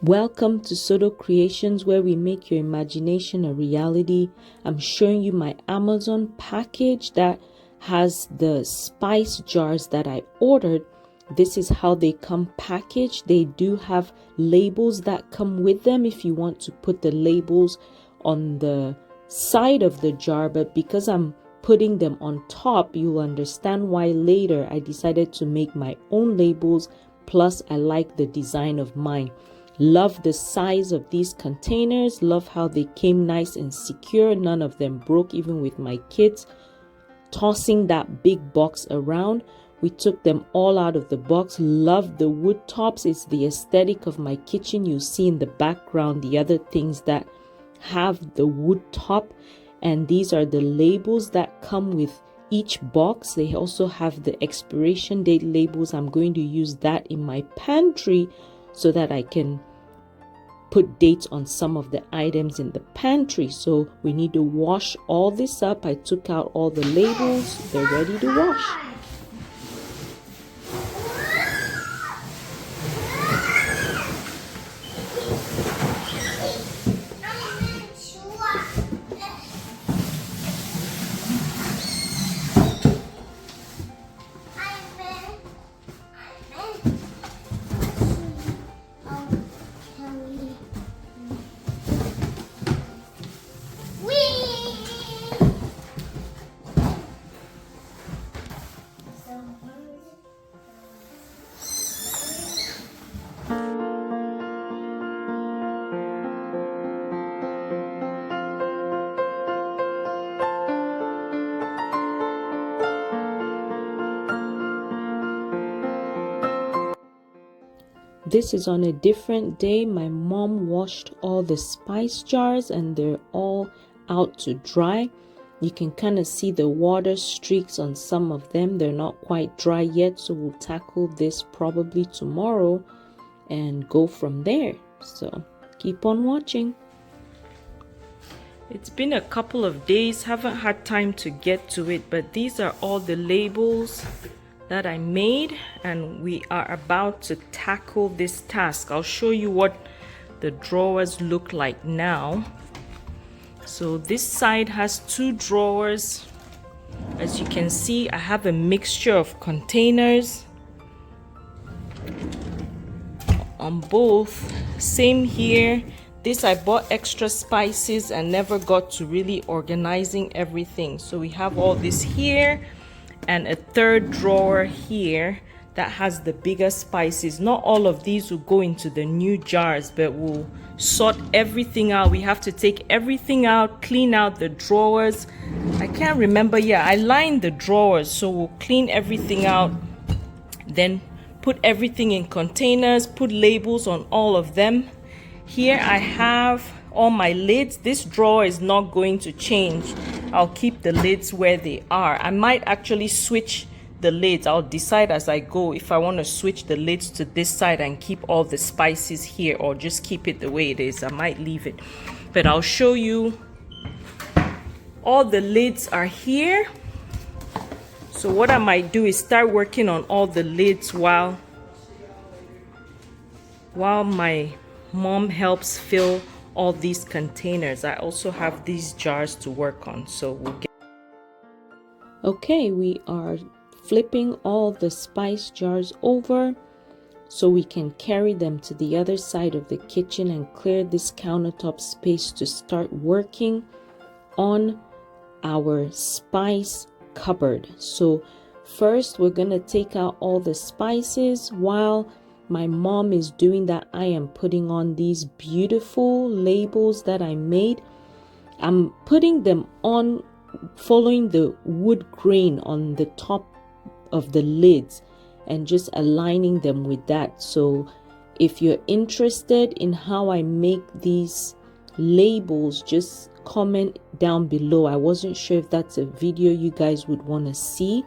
Welcome to Soto Creations, where we make your imagination a reality. I'm showing you my Amazon package that has the spice jars that I ordered. This is how they come packaged. They do have labels that come with them if you want to put the labels on the side of the jar, but because I'm putting them on top, you'll understand why later. I decided to make my own labels, plus I like the design of mine. Love the size of these containers. Love how they came nice and secure. None of them broke, even with my kids tossing that big box around. We took them all out of the box. Love the wood tops. It's the aesthetic of my kitchen. You see in the background the other things that have the wood top, and these are the labels that come with each box. They also have the expiration date labels. I'm going to use that in my pantry so that I can put dates on some of the items in the pantry. So we need to wash all this up. I took out all the labels. They're ready to wash. This is on a different day. My mom washed all the spice jars and they're all out to dry. You can kind of see the water streaks on some of them. They're not quite dry yet, so we'll tackle this probably tomorrow and go from there. So keep on watching. It's been a couple of days, haven't had time to get to it, but these are all the labels that I made, and we are about to tackle this task. I'll show you what the drawers look like now. So this side has two drawers. As you can see, I have a mixture of containers on both. Same here. This I bought extra spices and never got to really organizing everything. So we have all this here and a third drawer here that has the bigger spices. Not all of these will go into the new jars, but we'll sort everything out. We have to take everything out, clean out the drawers. I can't remember. Yeah, I lined the drawers, so we'll clean everything out, then put everything in containers, put labels on all of them. Here I have all my lids. This drawer is not going to change. I'll keep the lids where they are. I might actually switch the lids. I'll decide as I go if I want to switch the lids to this side and keep all the spices here, or just keep it the way it is. I might leave it, but I'll show you. All the lids are here. So what I might do is start working on all the lids while my mom helps fill all these containers. I also have these jars to work on, so we'll get. Okay, we are flipping all the spice jars over so we can carry them to the other side of the kitchen and clear this countertop space to start working on our spice cupboard. So first we're gonna take out all the spices. While my mom is doing that, I am putting on these beautiful labels that I made. I'm putting them on following the wood grain on the top of the lids and just aligning them with that. So if you're interested in how I make these labels, just comment down below. I wasn't sure if that's a video you guys would want to see,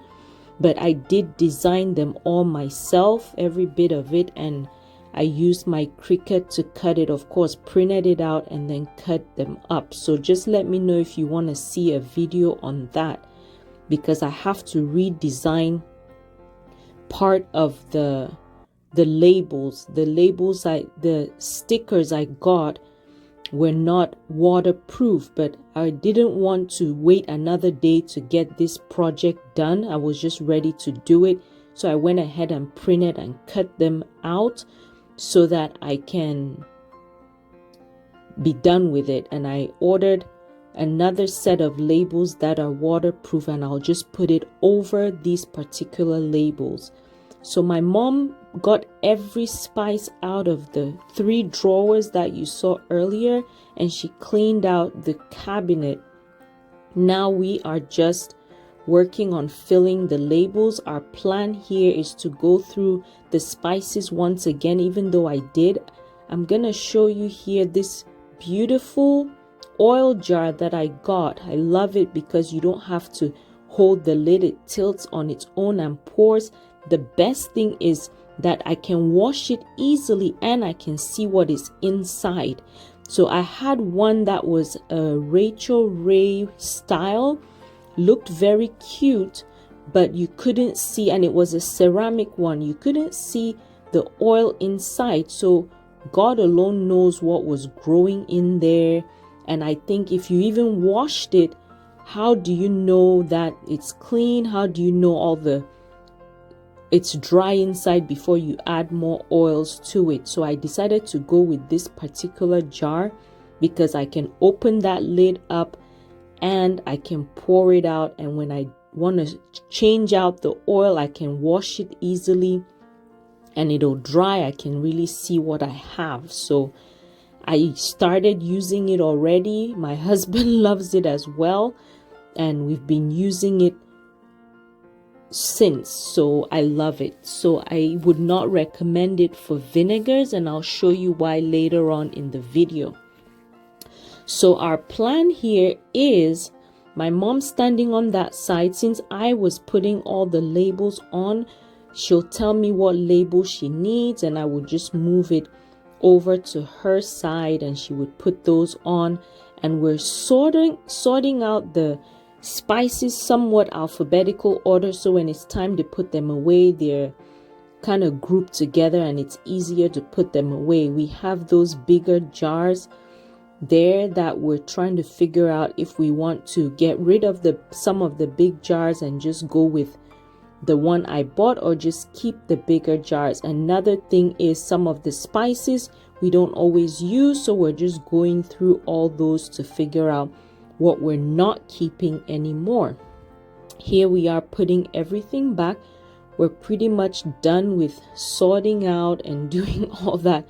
but I did design them all myself, every bit of it, and I used my Cricut to cut it, of course, printed it out and then cut them up. So just let me know if you want to see a video on that, because I have to redesign part of the the stickers I got were not waterproof, but I didn't want to wait another day to get this project done. I was just ready to do it. So I went ahead and printed and cut them out so that I can be done with it. And I ordered another set of labels that are waterproof, and I'll just put it over these particular labels. So my mom got every spice out of the 3 drawers that you saw earlier, and she cleaned out the cabinet. Now we are just working on filling the labels. Our plan here is to go through the spices once again, even though I did. I'm gonna show you here this beautiful oil jar that I got. I love it because you don't have to hold the lid. It tilts on its own and pours. The best thing is that I can wash it easily and I can see what is inside. So I had one that was a Rachel Ray style, looked very cute, but you couldn't see, and it was a ceramic one, you couldn't see the oil inside. So God alone knows what was growing in there. And I think if you even washed it, how do you know that it's clean? How do you know it's dry inside before you add more oils to it? So I decided to go with this particular jar because I can open that lid up and I can pour it out, and when I want to change out the oil, I can wash it easily and it'll dry. I can really see what I have. So I started using it already. My husband loves it as well, and we've been using it since, so I love it. So I would not recommend it for vinegars, and I'll show you why later on in the video. So our plan here is my mom standing on that side. Since I was putting all the labels on, she'll tell me what label she needs, and I would just move it over to her side and she would put those on. And we're sorting out the spices somewhat alphabetical order, so when it's time to put them away, they're kind of grouped together and it's easier to put them away. We have those bigger jars there that we're trying to figure out if we want to get rid of some of the big jars and just go with the one I bought, or just keep the bigger jars. Another thing is some of the spices we don't always use, so we're just going through all those to figure out what we're not keeping anymore. Here we are putting everything back. We're pretty much done with sorting out and doing all that.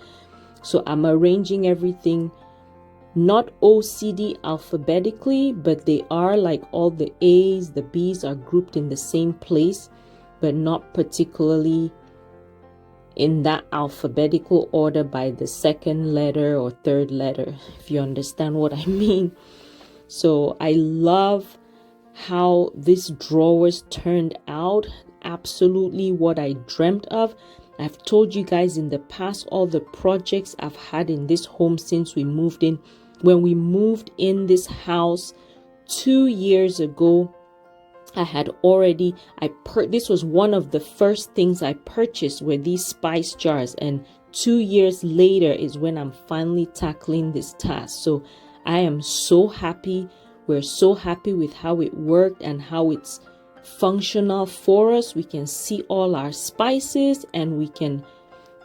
So I'm arranging everything, not OCD alphabetically, but they are like all the A's, the B's are grouped in the same place, but not particularly in that alphabetical order by the second letter or third letter, if you understand what I mean. So I love how these drawers turned out. Absolutely what I dreamt of. I've told you guys in the past all the projects I've had in this home since we moved in. When we moved in this house 2 years ago, I had already, this was one of the first things I purchased were these spice jars. And 2 years later is when I'm finally tackling this task. So I am so happy. We're so happy with how it worked and how it's functional for us. We can see all our spices, and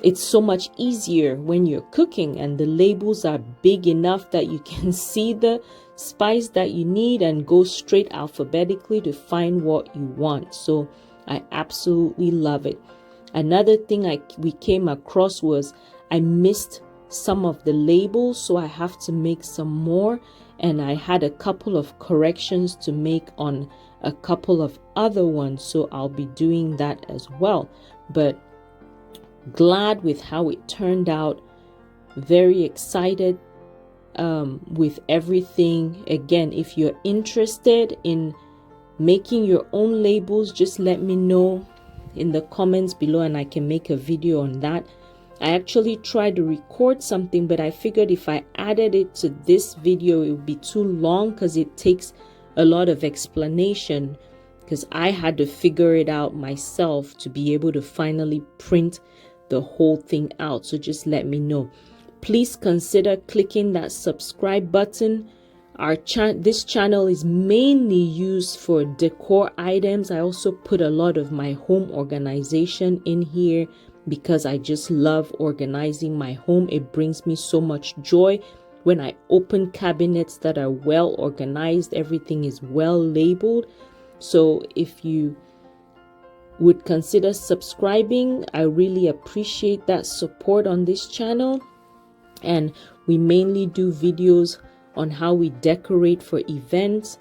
it's so much easier when you're cooking, and the labels are big enough that you can see the spice that you need and go straight alphabetically to find what you want. So I absolutely love it. Another thing we came across was I missed some of the labels, so I have to make some more, and I had a couple of corrections to make on a couple of other ones, so I'll be doing that as well. But glad with how it turned out, very excited with everything. Again, if you're interested in making your own labels, just let me know in the comments below and I can make a video on that. I actually tried to record something, but I figured if I added it to this video, it would be too long because it takes a lot of explanation, because I had to figure it out myself to be able to finally print the whole thing out. So just let me know. Please consider clicking that subscribe button. This channel is mainly used for decor items. I also put a lot of my home organization in here because I just love organizing my home. It brings me so much joy when I open cabinets that are well organized. Everything is well labeled. So if you would consider subscribing, I really appreciate that support on this channel. And we mainly do videos on how we decorate for events,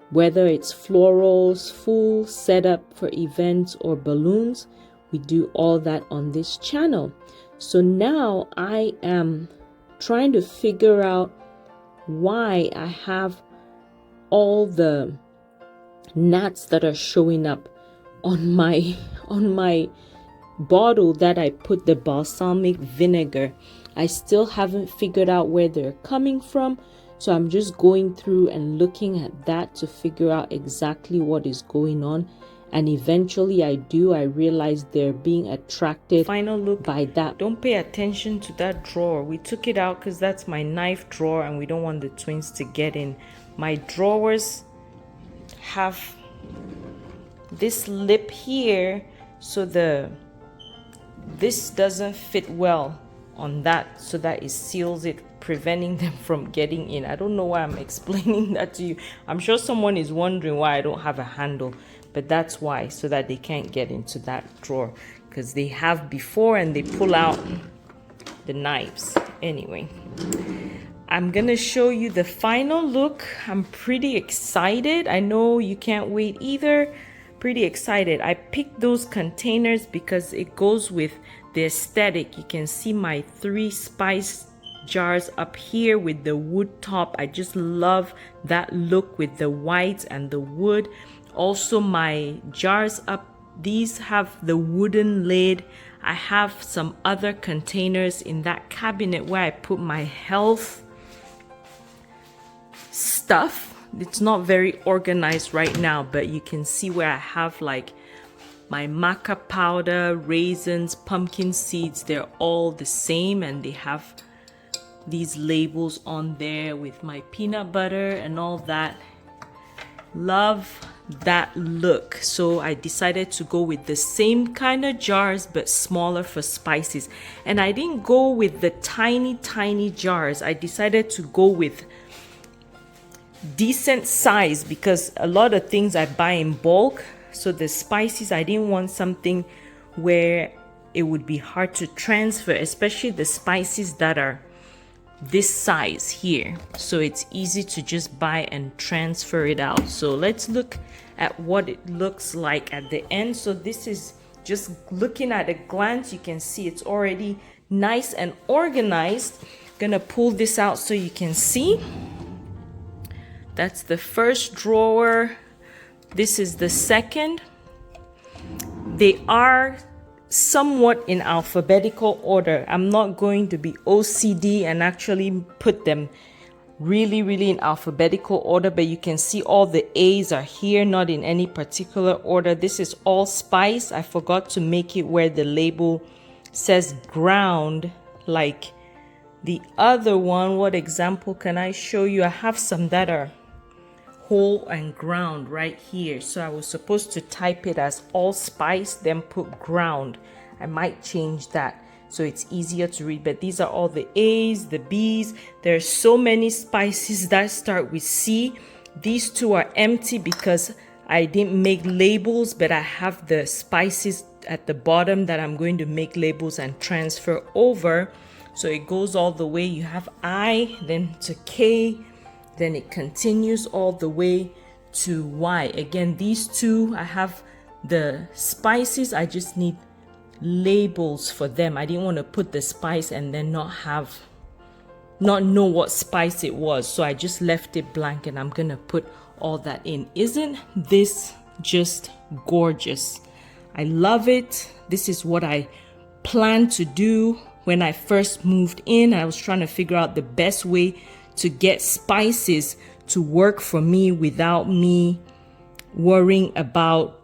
whether it's florals, full setup for events, or balloons. We do all that on this channel. So now I am trying to figure out why I have all the gnats that are showing up on my bottle that I put the balsamic vinegar. I still haven't figured out where they're coming from, so I'm just going through and looking at that to figure out exactly what is going on. And eventually I realize they're being attracted. Final look by that. Don't pay attention to that drawer. We took it out because that's my knife drawer and we don't want the twins to get in. My drawers have this lip here, so this doesn't fit well on that, so that it seals it, preventing them from getting in. I don't know why I'm explaining that to you. I'm sure someone is wondering why I don't have a handle, but that's why, so that they can't get into that drawer, because they have before and they pull out the knives. Anyway, I'm gonna show you the final look. I'm pretty excited. I know you can't wait either. Pretty excited. I picked those containers because it goes with the aesthetic. You can see my 3 spice jars up here with the wood top. I just love that look with the whites and the wood. Also my jars up, these have the wooden lid. I have some other containers in that cabinet where I put my health stuff. It's not very organized right now, but you can see where I have like my maca powder, raisins, pumpkin seeds. They're all the same, and they have these labels on there with my peanut butter and all that. Love that look. So I decided to go with the same kind of jars but smaller for spices. And I didn't go with the tiny jars. I decided to go with decent size because a lot of things I buy in bulk. So the spices, I didn't want something where it would be hard to transfer, especially the spices that are this size here. So it's easy to just buy and transfer it out. So let's look at what it looks like at the end. So this is just looking at a glance. You can see it's already nice and organized. Gonna pull this out so you can see. That's the first drawer. This is the second. They are somewhat in alphabetical order. I'm not going to be OCD and actually put them really in alphabetical order, but you can see all the A's are here, not in any particular order. This is all spice. I forgot to make it where the label says ground like the other one. What example can I show you? I have some that are whole and ground right here. So I was supposed to type it as allspice, then put ground. I might change that so it's easier to read, but these are all the A's, the B's. There's so many spices that start with C. These two are empty because I didn't make labels, but I have the spices at the bottom that I'm going to make labels and transfer over. So it goes all the way. You have I, then to K, then it continues all the way to Y. Again, these two, I have the spices. I just need labels for them. I didn't want to put the spice and then not know what spice it was. So I just left it blank, and I'm gonna put all that in. Isn't this just gorgeous? I love it. This is what I planned to do when I first moved in. I was trying to figure out the best way to get spices to work for me without me worrying about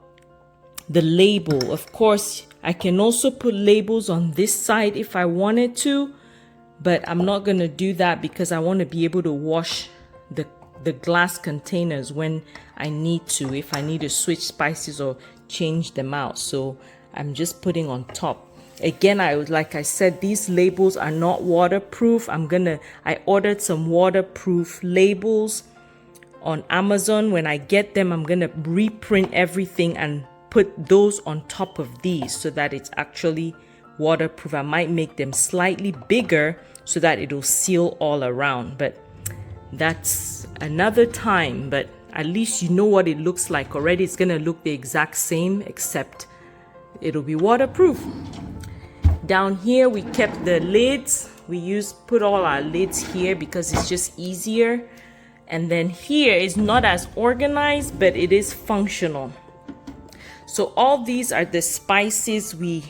the label. Of course, I can also put labels on this side if I wanted to, but I'm not going to do that because I want to be able to wash the glass containers when I need to, if I need to switch spices or change them out. So I'm just putting on top. Again, like I said, these labels are not waterproof. I ordered some waterproof labels on Amazon. When I get them, I'm gonna reprint everything and put those on top of these so that it's actually waterproof. I might make them slightly bigger so that it'll seal all around, but that's another time. But at least you know what it looks like already. It's gonna look the exact same, except it'll be waterproof. Down here we kept the lids. We put all our lids here because it's just easier. And then here is not as organized, but it is functional. So all these are the spices we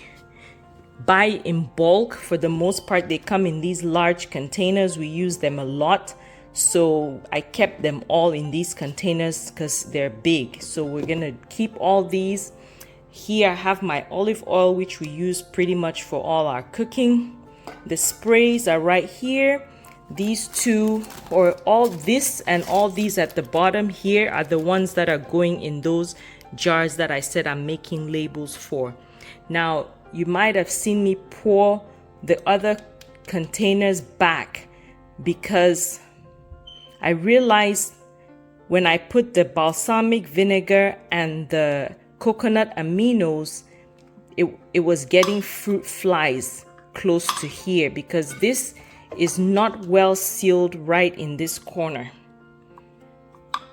buy in bulk. For the most part, they come in these large containers. We use them a lot. So I kept them all in these containers because they're big. So we're gonna keep all these. Here I have my olive oil, which we use pretty much for all our cooking. The sprays are right here. These two, or all this and all these at the bottom here, are the ones that are going in those jars that I said I'm making labels for. Now, you might have seen me pour the other containers back because I realized when I put the balsamic vinegar and the coconut aminos, it was getting fruit flies close to here because this is not well sealed right in this corner.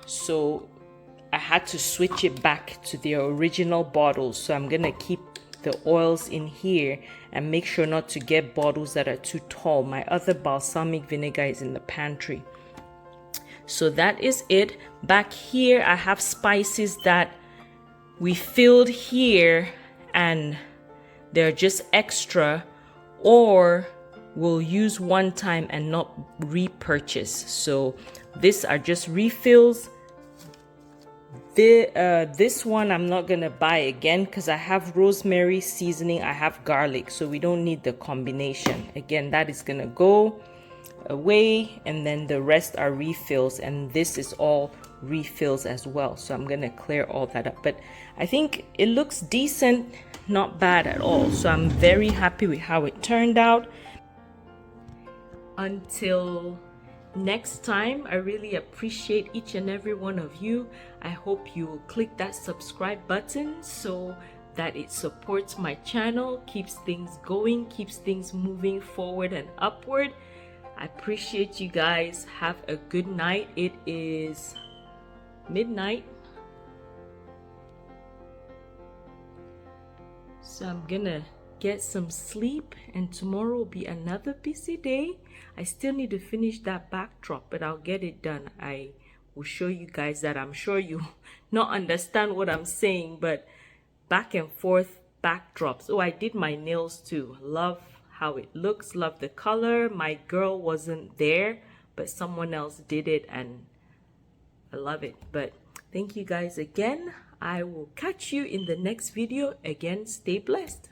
So I had to switch it back to the original bottles. So I'm gonna keep the oils in here and make sure not to get bottles that are too tall. My other balsamic vinegar is in the pantry. So that is it. Back here I have spices that we filled here and they're just extra, or we'll use one time and not repurchase. So these are just refills. This one I'm not gonna buy again because I have rosemary seasoning, I have garlic, so we don't need the combination. Again, that is gonna go away, and then the rest are refills, and this is all refills as well. So I'm gonna clear all that up, but I think it looks decent, not bad at all. So I'm very happy with how it turned out. Until next time, I really appreciate each and every one of you. I hope you will click that subscribe button so that it supports my channel, keeps things going, keeps things moving forward and upward. I appreciate you guys. Have a good night. It is midnight, so I'm gonna get some sleep, and tomorrow will be another busy day. I still need to finish that backdrop, but I'll get it done. I will show you guys that. I'm sure you not understand what I'm saying, but back and forth backdrops. Oh, I did my nails too. Love how it looks, love the color. My girl wasn't there, but someone else did it and I love it. But thank you guys again. I will catch you in the next video. Again, stay blessed.